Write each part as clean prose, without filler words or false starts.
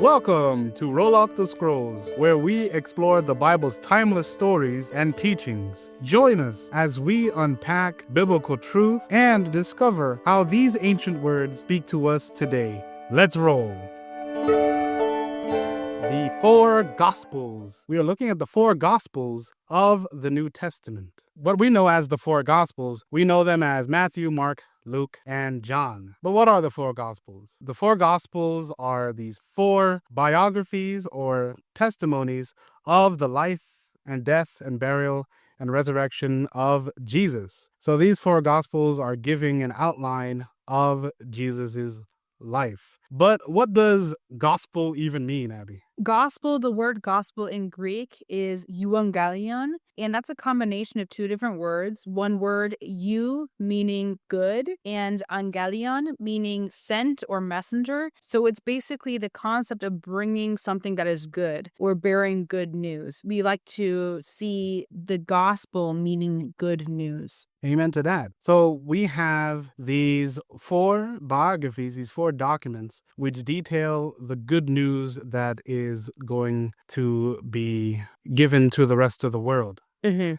Welcome to Roll Out the Scrolls, where we explore the Bible's timeless stories and teachings. Join us as we unpack biblical truth and discover how these ancient words speak to us today. Let's roll. The four Gospels. We are looking at the four Gospels of the New Testament. What we know as the four Gospels, we know them as Matthew, Mark, Luke, and John. But what are the four Gospels? The four Gospels are these four biographies or testimonies of the life and death and burial and resurrection of Jesus. So these four Gospels are giving an outline of Jesus's life. But what does gospel even mean, Abby? Gospel, the word gospel in Greek is euangelion, and that's a combination of two different words. One word, eu, meaning good, and angelion, meaning sent or messenger. So it's basically the concept of bringing something that is good or bearing good news. We like to see the gospel meaning good news. Amen to that. So we have these four biographies, these four documents, which detail the good news that is going to be given to the rest of the world.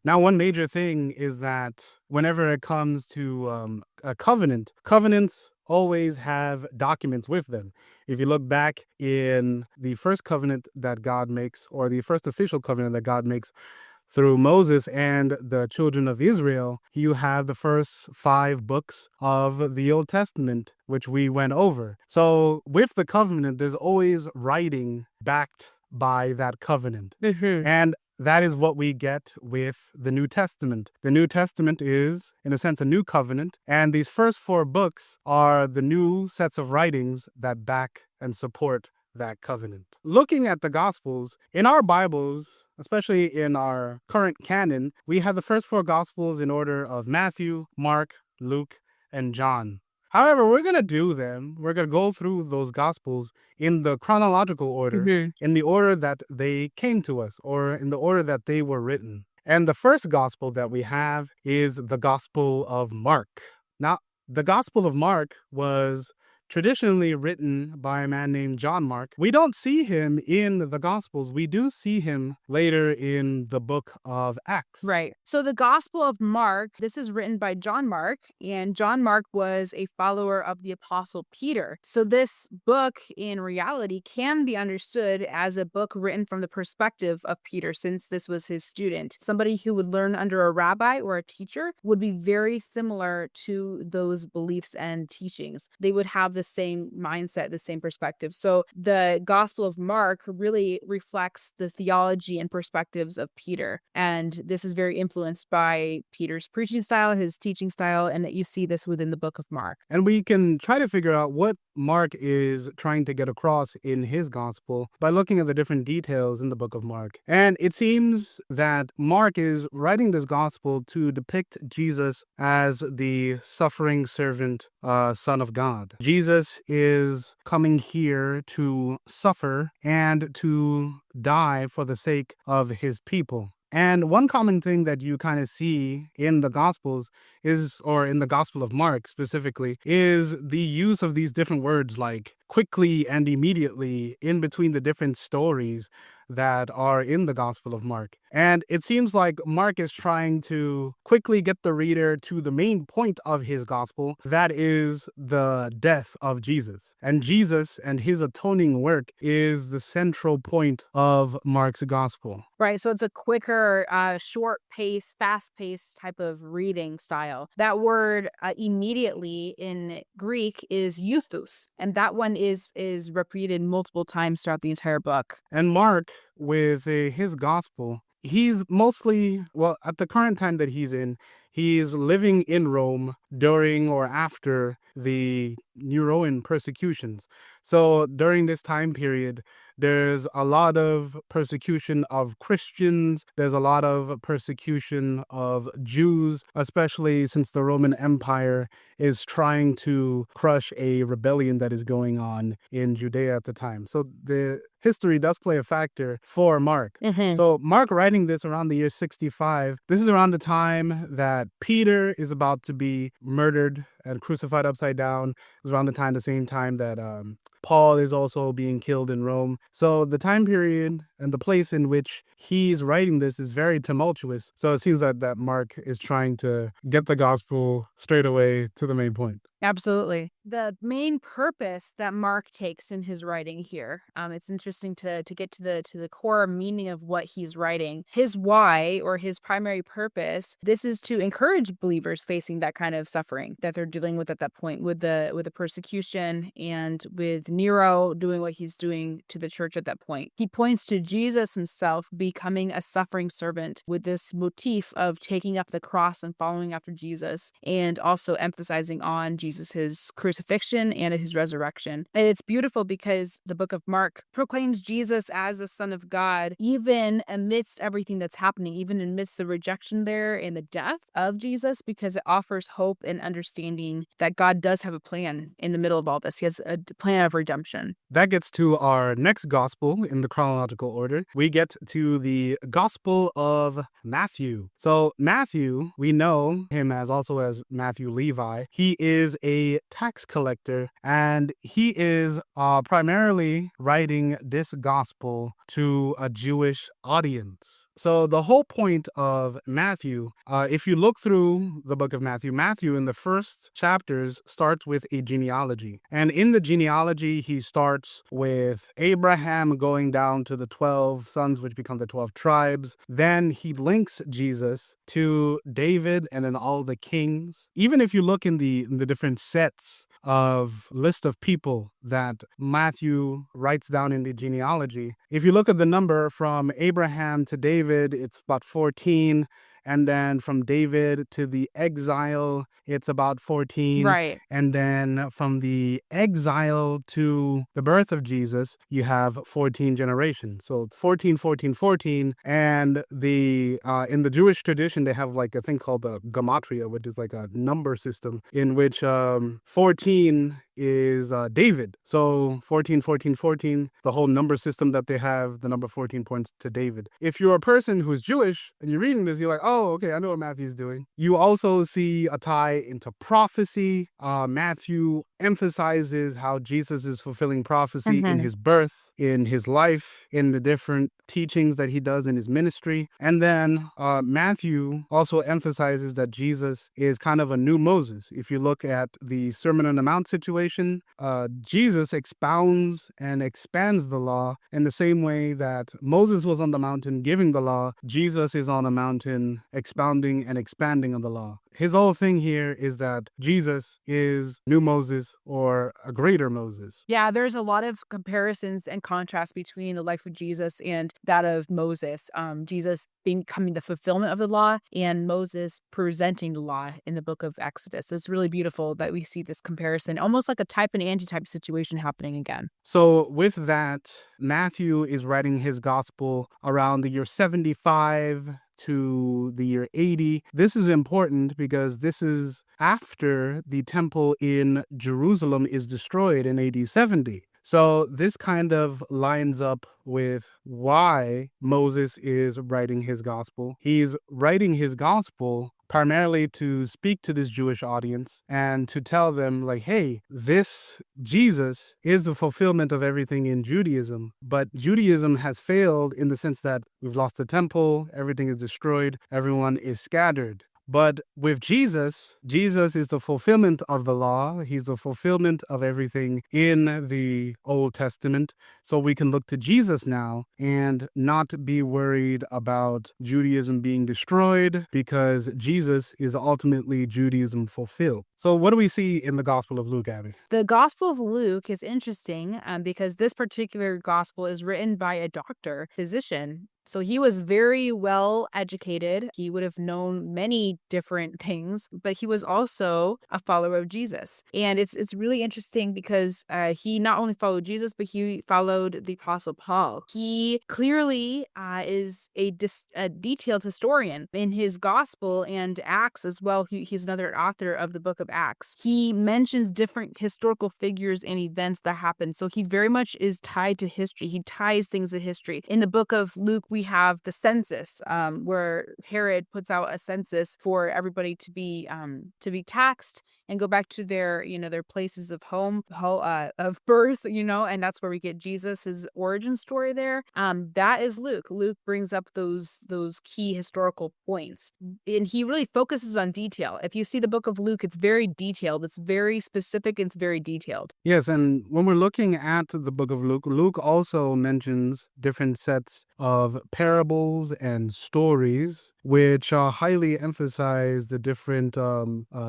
Now, one major thing is that whenever it comes to a covenant, covenants always have documents with them. If you look back in the first covenant that God makes, or the first official covenant that God makes through Moses and the children of Israel, you have the first 5 books of the Old Testament, which we went over. So with the covenant, there's always writing backed by that covenant. And that is what we get with the New Testament. The New Testament is, in a sense, a new covenant. And these first 4 books are the new sets of writings that back and support that covenant. Looking at the Gospels, in our Bibles, especially in our current canon, we have the first 4 Gospels in order of Matthew, Mark, Luke, and John. However, we're going to go through those Gospels in the chronological order, in the order that they came to us, or in the order that they were written. And the first Gospel that we have is the Gospel of Mark. Now, the Gospel of Mark was traditionally written by a man named John Mark. We don't see him in the Gospels. We do see him later in the book of Acts. Right. So the Gospel of Mark, this is written by John Mark, and John Mark was a follower of the Apostle Peter. So this book, in reality, can be understood as a book written from the perspective of Peter, since this was his student. Somebody who would learn under a rabbi or a teacher would be very similar to those beliefs and teachings. They would have the same mindset, the same perspective. So the Gospel of Mark really reflects the theology and perspectives of Peter. And this is very influenced by Peter's preaching style, his teaching style, and that you see this within the book of Mark. And we can try to figure out what Mark is trying to get across in his gospel by looking at the different details in the book of Mark. And it seems that Mark is writing this gospel to depict Jesus as the suffering servant, Son of God. Jesus is coming here to suffer and to die for the sake of his people. And one common thing that you kind of see in the Gospels is, or in the Gospel of Mark specifically, is the use of these different words like quickly and immediately in between the different stories that are in the Gospel of Mark. And it seems like Mark is trying to quickly get the reader to the main point of his gospel, that is the death of Jesus. And Jesus and his atoning work is the central point of Mark's gospel. Right, so it's a quicker, short pace, fast paced type of reading style. That word immediately in Greek is euthus, and that one is repeated multiple times throughout the entire book. And Mark, with his gospel, he's mostly, well, at the current time that he's in, he's living in Rome during or after the Neroan persecutions. So during this time period, there's a lot of persecution of Christians. There's a lot of persecution of Jews, especially since the Roman Empire is trying to crush a rebellion that is going on in Judea at the time. So history does play a factor for Mark. Mhm. So Mark writing this around the year 65, this is around the time that Peter is about to be murdered and crucified upside down. It's around the same time that Paul is also being killed in Rome. So the time period and the place in which he's writing this is very tumultuous. So it seems that Mark is trying to get the gospel straight away to the main point. Absolutely. The main purpose that Mark takes in his writing here, it's interesting to get to the core meaning of what he's writing. His why, or his primary purpose, this is to encourage believers facing that kind of suffering that they're dealing with at that point, with the persecution and with Nero doing what he's doing to the church at that point. He points to Jesus himself becoming a suffering servant with this motif of taking up the cross and following after Jesus, and also emphasizing on Jesus's crucifixion and his resurrection. And it's beautiful because the book of Mark proclaims Jesus as the Son of God, even amidst everything that's happening, even amidst the rejection there and the death of Jesus, because it offers hope and understanding that God does have a plan in the middle of all this. He has a plan of redemption. That gets to our next gospel in the chronological order. We get to the Gospel of Matthew. So Matthew, we know him as also as Matthew Levi. He is a tax collector, and he is primarily writing this gospel to a Jewish audience. So the whole point of Matthew, if you look through the book of Matthew, Matthew in the first chapters starts with a genealogy. And in the genealogy, he starts with Abraham going down to the 12 sons, which become the 12 tribes. Then he links Jesus to David and then all the kings. Even if you look in the different sets of list of people that Matthew writes down in the genealogy, if you look at the number from Abraham to David, it's about 14. And then from David to the exile, it's about 14. Right. And then from the exile to the birth of Jesus, you have 14 generations. So it's 14, 14, 14. And the in the Jewish tradition, they have like a thing called the gematria, which is like a number system in which 14 is David. So 14, 14, 14, the whole number system that they have, the number 14 points to David. If you're a person who's Jewish and you're reading this, you're like, oh, okay, I know what Matthew's doing. You also see a tie into prophecy. Matthew emphasizes how Jesus is fulfilling prophecy in his birth, in his life, in the different teachings that he does in his ministry. And then Matthew also emphasizes that Jesus is kind of a new Moses. If you look at the Sermon on the Mount situation, Jesus expounds and expands the law in the same way that Moses was on the mountain giving the law. Jesus is on a mountain expounding and expanding on the law. His whole thing here is that Jesus is new Moses or a greater Moses. Yeah, there's a lot of comparisons and contrasts between the life of Jesus and that of Moses. Jesus becoming the fulfillment of the law, and Moses presenting the law in the book of Exodus. So it's really beautiful that we see this comparison, almost like a type and antitype situation happening again. So with that, Matthew is writing his gospel around the year 75 to the year 80. This is important because this is after the temple in Jerusalem is destroyed in AD 70. So this kind of lines up with why Moses is writing his gospel. He's writing his gospel primarily to speak to this Jewish audience and to tell them, like, hey, this Jesus is the fulfillment of everything in Judaism. But Judaism has failed in the sense that we've lost the temple, everything is destroyed, everyone is scattered. But with Jesus, Jesus is the fulfillment of the law. He's the fulfillment of everything in the Old Testament. So we can look to Jesus now and not be worried about Judaism being destroyed, because Jesus is ultimately Judaism fulfilled. So what do we see in the Gospel of Luke, Abby? The Gospel of Luke is interesting because this particular gospel is written by a doctor, physician, So he was very well educated. He would have known many different things, but he was also a follower of Jesus. And it's really interesting because he not only followed Jesus, but he followed the Apostle Paul. He clearly is a detailed historian in his Gospel and Acts as well. He's another author of the book of Acts. He mentions different historical figures and events that happened. So he very much is tied to history. He ties things to history. In the book of Luke, we have the census, where Herod puts out a census for everybody to be taxed and go back to their, their places of home, of birth, and that's where we get Jesus's origin story there. That is Luke. Luke brings up those key historical points, and he really focuses on detail. If you see the book of Luke, it's very detailed. It's very specific. It's very detailed. Yes, and when we're looking at the book of Luke, Luke also mentions different sets of parables and stories, which highly emphasize the different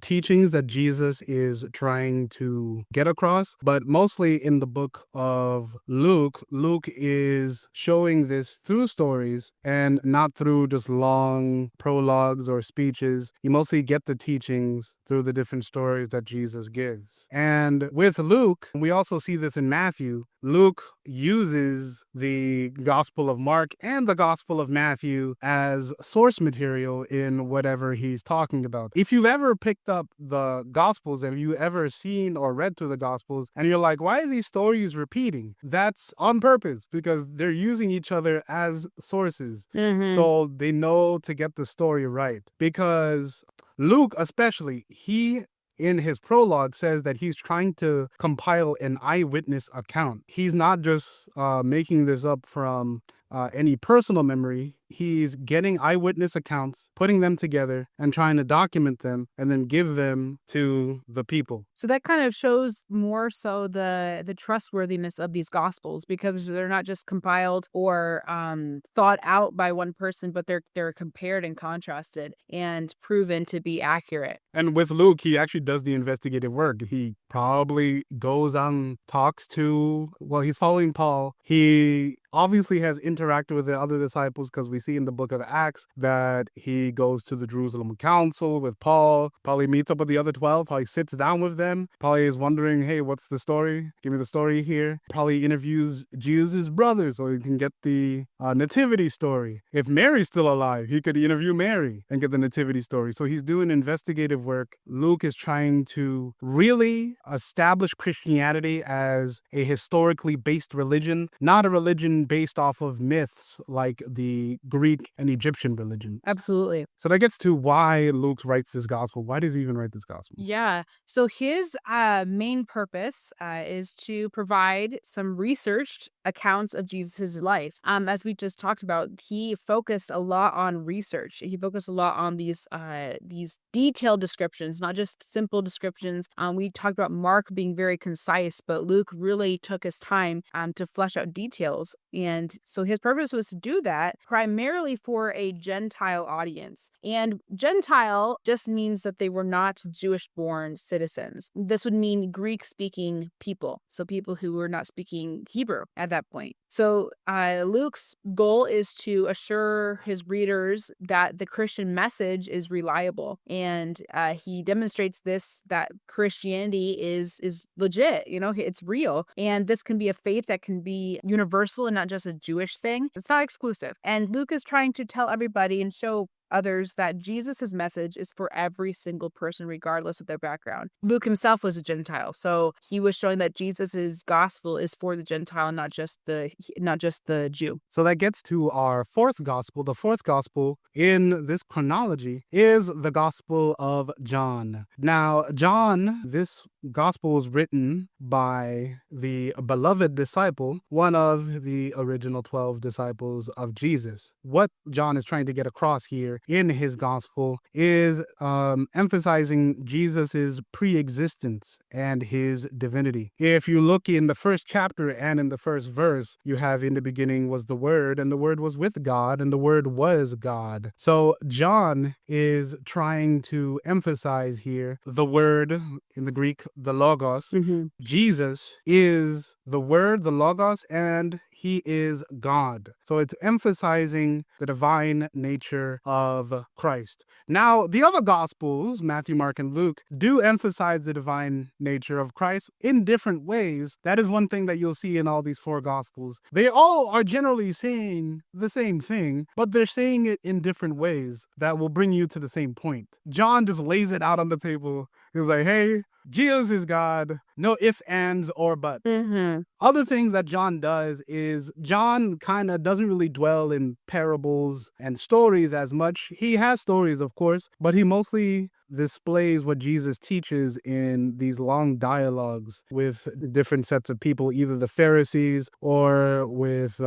teachings that Jesus is trying to get across. But mostly in the book of Luke, Luke is showing this through stories and not through just long prologues or speeches. You mostly get the teachings through the different stories that Jesus gives. And with Luke, we also see this in Matthew. Luke uses the Gospel of Mark and the Gospel of Matthew as source material in whatever he's talking about. If you've ever picked up the Gospels, have you ever seen or read through the Gospels, and you're like, why are these stories repeating? That's on purpose, because they're using each other as sources. So they know to get the story right. Because Luke, especially, he in his prologue says that he's trying to compile an eyewitness account. He's not just making this up from any personal memory. He's getting eyewitness accounts, putting them together, and trying to document them and then give them to the people. So that kind of shows more so the trustworthiness of these gospels, because they're not just compiled or thought out by one person, but they're compared and contrasted and proven to be accurate. And with Luke, he actually does the investigative work. He probably goes on, talks to, he's following Paul. He obviously has interacted with the other disciples, because we see in the book of Acts that he goes to the Jerusalem council with Paul, probably meets up with the other 12, probably sits down with them, probably is wondering, hey, what's the story? Give me the story here. Probably interviews Jesus' brothers so he can get the nativity story. If Mary's still alive, he could interview Mary and get the nativity story. So he's doing investigative work. Luke is trying to really establish Christianity as a historically based religion, not a religion based off of myths like the Greek and Egyptian religion. Absolutely. So that gets to why Luke writes this gospel. Why does he even write this gospel? Yeah. So his main purpose is to provide some researched accounts of Jesus's life. As we just talked about, he focused a lot on research. He focused a lot on these detailed descriptions, not just simple descriptions. We talked about Mark being very concise, but Luke really took his time to flesh out details. And so his purpose was to do that primarily for a Gentile audience. And Gentile just means that they were not Jewish-born citizens. This would mean Greek-speaking people, so people who were not speaking Hebrew at that point. So Luke's goal is to assure his readers that the Christian message is reliable, and he demonstrates that Christianity is legit. It's real, and this can be a faith that can be universal and not just a Jewish thing. It's not exclusive, and Luke is trying to tell everybody and show others that Jesus's message is for every single person, regardless of their background. Luke himself was a Gentile, so he was showing that Jesus's gospel is for the Gentile and not just the Jew. So that gets to our fourth gospel. The fourth gospel in this chronology is the Gospel of John. Now, John, this gospel was written by the beloved disciple, one of the original 12 disciples of Jesus. What John is trying to get across here in his gospel is emphasizing Jesus's pre-existence and his divinity. If you look in the first chapter and in the first verse, you have in the beginning was the Word, and the Word was with God, and the Word was God. So John is trying to emphasize here the Word, in the Greek, the Logos. Jesus is the Word, the Logos, and he is God. So it's emphasizing the divine nature of Christ. Now, the other Gospels, Matthew, Mark, and Luke, do emphasize the divine nature of Christ in different ways. That is one thing that you'll see in all these four Gospels. They all are generally saying the same thing, but they're saying it in different ways that will bring you to the same point. John just lays it out on the table. He's like, hey, Jesus is God. No ifs, ands, or buts. Mm-hmm. Other things that John does is John kind of doesn't really dwell in parables and stories as much. He has stories, of course, but he mostly displays what Jesus teaches in these long dialogues with different sets of people, either the Pharisees or with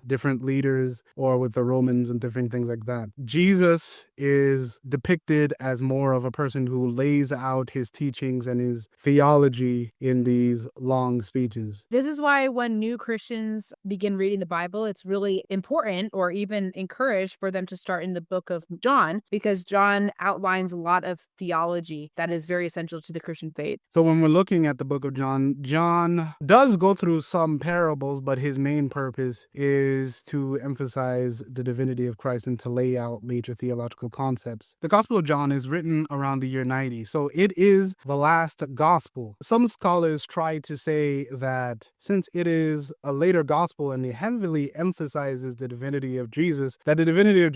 different leaders or with the Romans and different things like that. Jesus is depicted as more of a person who lays out his teachings and his theology in these long speeches. This is why when new Christians begin reading the Bible, it's really important or even encouraged for them to start in the book of John, because John outlines a lot of theology that is very essential to the Christian faith. So when we're looking at the book of John, John does go through some parables, but his main purpose is to emphasize the divinity of Christ and to lay out major theological concepts. The Gospel of John is written around the year 90, so it is the last gospel. Some scholars try to say that since it is a later gospel and it heavily emphasizes the divinity of Jesus, that the divinity of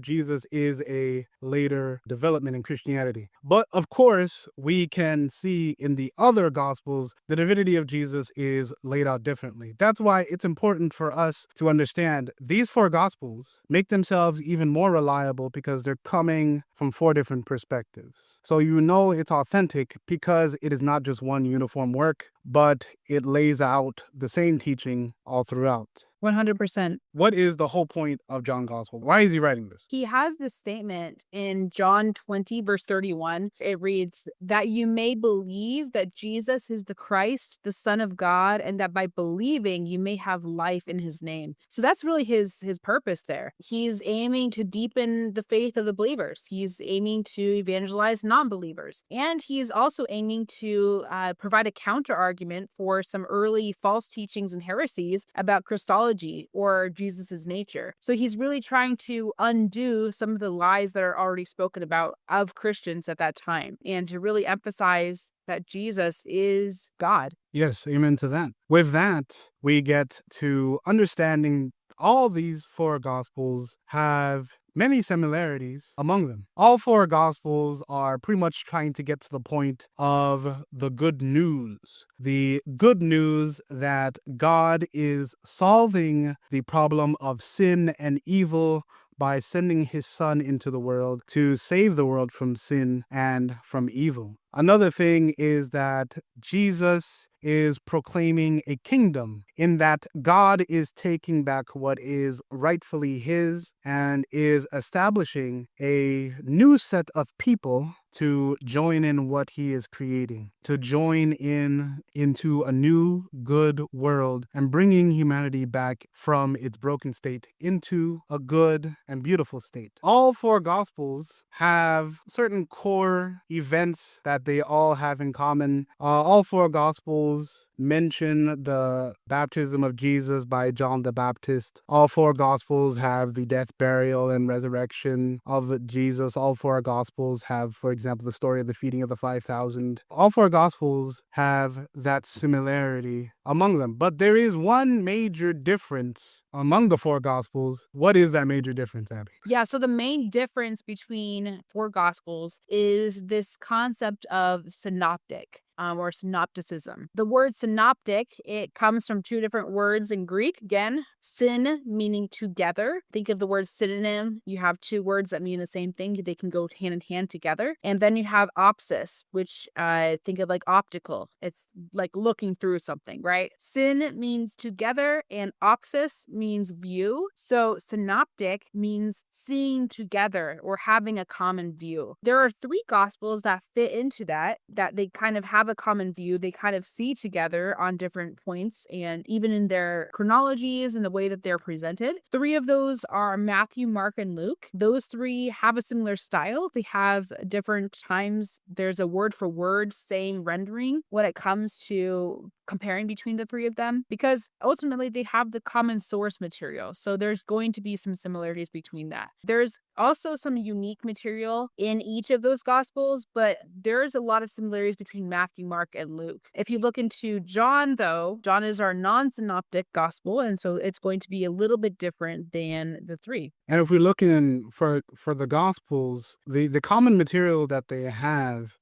Jesus is a later development in Christianity. But of course, we can see in the other gospels, the divinity of Jesus is laid out differently. That's why it's important for us to understand these four gospels make themselves even more reliable because they're coming from four different perspectives. So you know it's authentic because it is not just one uniform work, but it lays out the same teaching all throughout. 100%. What is the whole point of John's gospel? Why is he writing this? He has this statement in John 20, verse 31. It reads, that you may believe that Jesus is the Christ, the Son of God, and that by believing you may have life in his name. So that's really his purpose there. He's aiming to deepen the faith of the believers. He's aiming to evangelize non-believers. And he's also aiming to provide a counter argument for some early false teachings and heresies about Christology or Jesus's nature. So he's really trying to undo some of the lies that are already spoken about of Christians at that time and to really emphasize that Jesus is God. Yes, amen to that. With that, we get to understanding all these four gospels have many similarities among them. All four gospels are pretty much trying to get to the point of the good news. The good news that God is solving the problem of sin and evil by sending his son into the world to save the world from sin and from evil. Another thing is that Jesus is proclaiming a kingdom in that God is taking back what is rightfully his and is establishing a new set of people to join in what he is creating, to join into a new good world and bringing humanity back from its broken state into a good and beautiful state. All four gospels have certain core events that they all have in common. All four gospels mention the baptism of Jesus by John the Baptist. All four gospels have the death, burial, and resurrection of Jesus. All four gospels have, for example, the story of the feeding of the 5,000. All four gospels have that similarity among them. But there is one major difference among the four gospels. What is that major difference, Abby? Yeah, so the main difference between four gospels is this concept of synoptic. Or synopticism. The word synoptic, it comes from two different words in Greek. Again, syn meaning together. Think of the word synonym. You have two words that mean the same thing. They can go hand in hand together. And then you have opsis, which think of like optical. It's like looking through something, right? Syn means together and opsis means view. So synoptic means seeing together or having a common view. There are three gospels that fit into that they kind of have a common view. They kind of see together on different points and even in their chronologies and the way that they're presented. Three of those are Matthew, Mark, and Luke. Those three have a similar style. They have different times. There's a word for word, same rendering when it comes to comparing between the three of them because ultimately they have the common source material. So there's going to be some similarities between that. There's also some unique material in each of those gospels, but there's a lot of similarities between Matthew, Mark, and Luke. If you look into John, though, John is our non-synoptic gospel, and so it's going to be a little bit different than the three. And if we're looking for the Gospels, the common material that they have,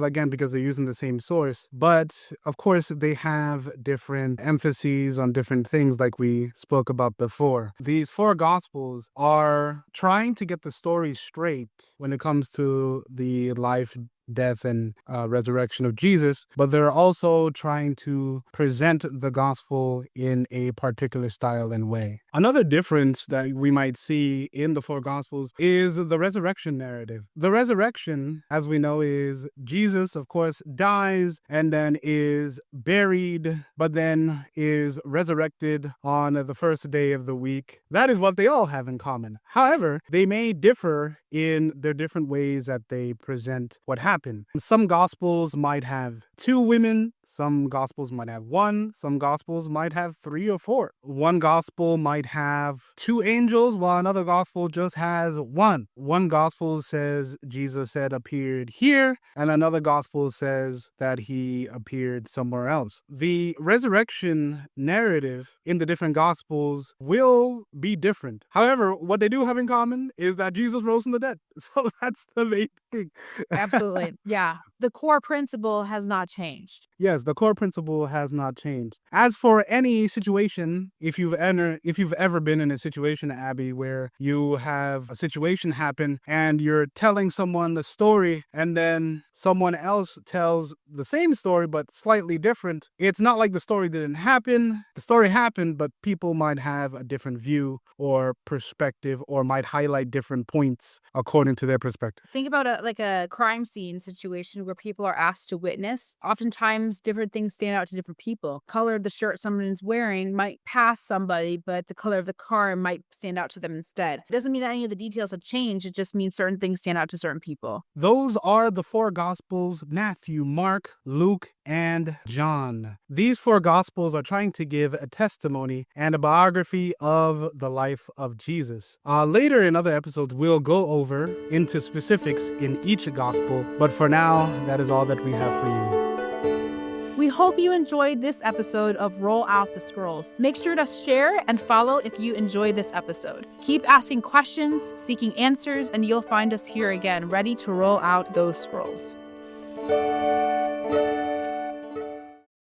again, because they're using the same source, but of course they have different emphases on different things like we spoke about before. These four Gospels are trying to get the story straight when it comes to the life, death, and resurrection of Jesus, but they're also trying to present the gospel in a particular style and way. Another difference that we might see in the four gospels is the resurrection narrative. The resurrection, as we know, is Jesus, of course, dies and then is buried, but then is resurrected on the first day of the week. That is what they all have in common. However, they may differ in their different ways that they present what happened. Some gospels might have two women, some gospels might have one, some gospels might have three or four. One gospel might have two angels, while another gospel just has one. One gospel says Jesus said appeared here, and another gospel says that he appeared somewhere else. The resurrection narrative in the different gospels will be different. However, what they do have in common is that Jesus rose from the dead. So that's the main thing. Absolutely. Yeah. The core principle has not changed. Yes, the core principle has not changed. As for any situation, if you've ever been in a situation, Abby, where you have a situation happen and you're telling someone the story and then someone else tells the same story but slightly different, it's not like the story didn't happen. The story happened, but people might have a different view or perspective or might highlight different points according to their perspective. Think about a crime scene situation where people are asked to witness. Oftentimes, different things stand out to different people. Color of the shirt someone's wearing might pass somebody, but the color of the car might stand out to them instead. It doesn't mean that any of the details have changed. It just means certain things stand out to certain people. Those are the four Gospels: Matthew, Mark, Luke, and John. These four Gospels are trying to give a testimony and a biography of the life of Jesus. Later in other episodes, we'll go over into specifics in each Gospel, but for now, that is all that we have for you. We hope you enjoyed this episode of Roll Out the Scrolls. Make sure to share and follow if you enjoyed this episode. Keep asking questions, seeking answers, and you'll find us here again, ready to roll out those scrolls.